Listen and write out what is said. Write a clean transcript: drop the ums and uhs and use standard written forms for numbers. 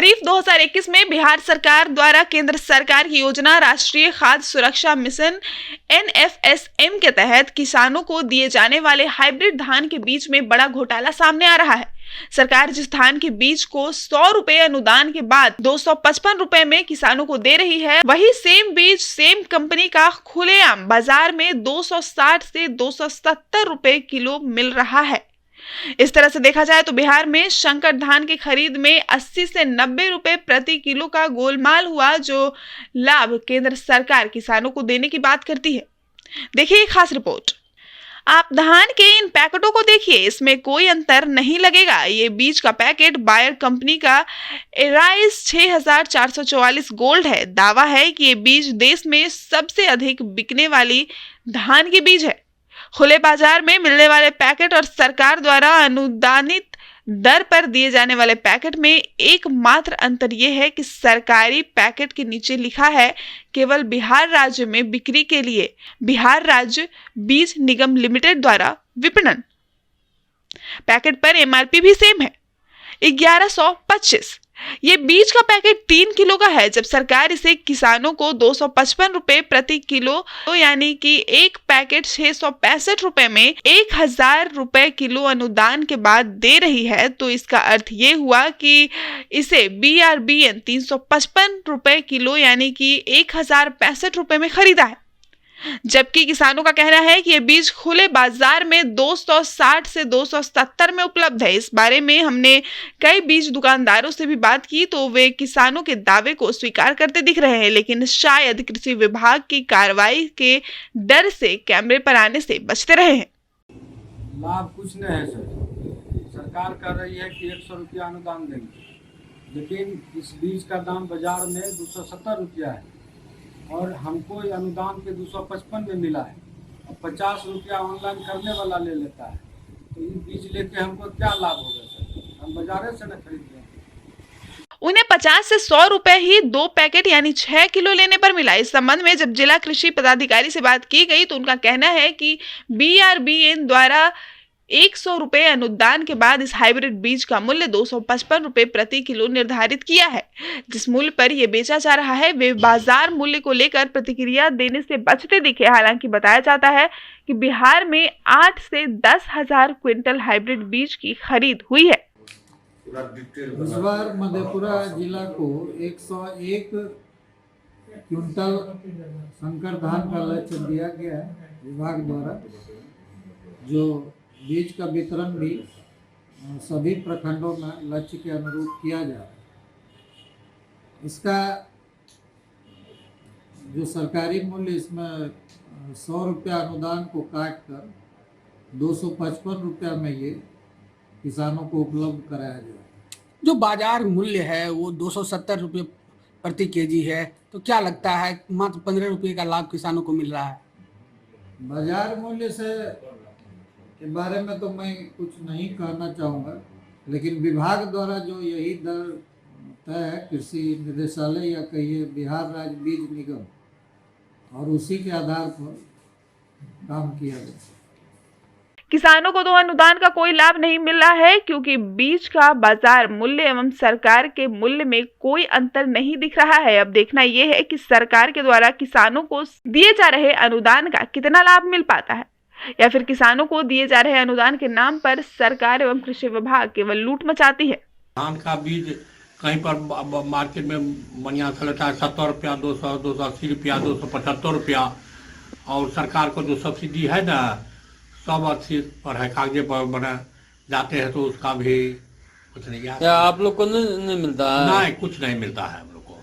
खरीफ 2021 में बिहार सरकार द्वारा केंद्र सरकार की योजना राष्ट्रीय खाद्य सुरक्षा मिशन NFSM के तहत किसानों को दिए जाने वाले हाइब्रिड धान के बीज में बड़ा घोटाला सामने आ रहा है। सरकार जिस धान के बीज को 100 रुपए अनुदान के बाद 255 रुपए में किसानों को दे रही है, वही सेम बीज सेम कंपनी का खुलेआम बाजार में 260 से 270 रुपए किलो मिल रहा है। इस तरह से देखा जाए तो बिहार में संकर धान की खरीद में 80 से 90 रुपए प्रति किलो का गोलमाल हुआ, जो लाभ केंद्र सरकार किसानों को देने की बात करती है। देखिए एक खास रिपोर्ट। आप धान के इन पैकेटों को देखिए, इसमें कोई अंतर नहीं लगेगा। ये बीज का पैकेट बायर कंपनी का एराइस 6444 गोल्ड है। दावा है कि ये बीज देश में सबसे अधिक बिकने वाली धान की बीज है। खुले बाजार में मिलने वाले पैकेट और सरकार द्वारा अनुदानित दर पर दिए जाने वाले पैकेट में एकमात्र अंतर यह है कि सरकारी पैकेट के नीचे लिखा है केवल बिहार राज्य में बिक्री के लिए बिहार राज्य बीज निगम लिमिटेड द्वारा विपणन। पैकेट पर MRP भी सेम है 1125। ये बीज का पैकेट 3 किलो का है, जब सरकार इसे किसानों को 255 रुपए प्रति किलो यानी कि एक पैकेट 665 रुपए में 1000 रुपए किलो अनुदान के बाद दे रही है। तो इसका अर्थ ये हुआ कि इसे BRBN 355 रुपए किलो यानी कि 1065 रुपए में खरीदा है, जबकि किसानों का कहना है कि ये बीज खुले बाजार में 260 से 270 में उपलब्ध है। इस बारे में हमने कई बीज दुकानदारों से भी बात की तो वे किसानों के दावे को स्वीकार करते दिख रहे हैं, लेकिन शायद कृषि विभाग की कार्रवाई के डर से कैमरे पर आने से बचते रहे हैं। लाभ कुछ नहीं है सर। सरकार कर रही है कि 100 रुपया अनुदान देंगे, लेकिन इस बीज का दाम बाजार में 270 रुपया है और हमको अनुदान के 255 में मिला है और 50 रुपया ऑनलाइन करने वाला ले लेता है। तो ये बीज लेके हमको क्या लाभ होगा सर? हम बाजारे से न खरीद रहे हैं। उन्हें 50 से 100 रुपए ही 2 पैकेट यानी 6 किलो लेने पर मिला। इस संबंध में जब जिला कृषि पदाधिकारी से बात की गई तो उनका कहना है कि BRBN द्वारा 100 रुपए अनुदान के बाद इस हाइब्रिड बीज का मूल्य 255 रुपए प्रति किलो निर्धारित किया है। जिस मूल्य पर यह बेचा जा रहा है वे बाजार मूल्य को लेकर प्रतिक्रिया देने से बचते दिखे। हालांकि बताया जाता है कि बिहार में 8 से 10 हजार क्विंटल हाइब्रिड बीज की खरीद हुई है। इस बार मधेपुरा जिला को 101 क्विंटल संकर धान का लक्ष्य दिया गया है विभाग द्वारा, जो बीज का वितरण भी सभी प्रखंडों में लक्ष्य के अनुरूप किया जा रहा है। इसका जो सरकारी मूल्य इसमें 100 रुपया अनुदान को काट कर 255 रुपया में ये किसानों को उपलब्ध कराया जाए। जो बाजार मूल्य है वो 270 रुपये प्रति केजी है, तो क्या लगता है मात्र 15 रुपये का लाभ किसानों को मिल रहा है? बाजार मूल्य से के बारे में तो मैं कुछ नहीं कहना चाहूँगा, लेकिन विभाग द्वारा जो यही दर तय है कृषि निदेशालय या कहिए बिहार राज्य बीज निगम, और उसी के आधार पर काम किया गया। किसानों को तो अनुदान का कोई लाभ नहीं मिल रहा है क्योंकि बीज का बाजार मूल्य एवं सरकार के मूल्य में कोई अंतर नहीं दिख रहा है। अब देखना यह है कि सरकार के द्वारा किसानों को दिए जा रहे अनुदान का कितना लाभ मिल पाता है, या फिर किसानों को दिए जा रहे अनुदान के नाम पर सरकार एवं कृषि विभाग केवल लूट मचाती है। धान का बीज कहीं पर मार्केट में बढ़िया चलता है 70 रुपया, 200, 280 रुपया, 275 रुपया, और सरकार को जो सब्सिडी है ना सब अच्छी पर है, कागजे पर बना जाते हैं तो उसका भी कुछ नहीं। क्या आप लोग को नहीं मिलता है? नहीं, कुछ नहीं मिलता है हम लोग को।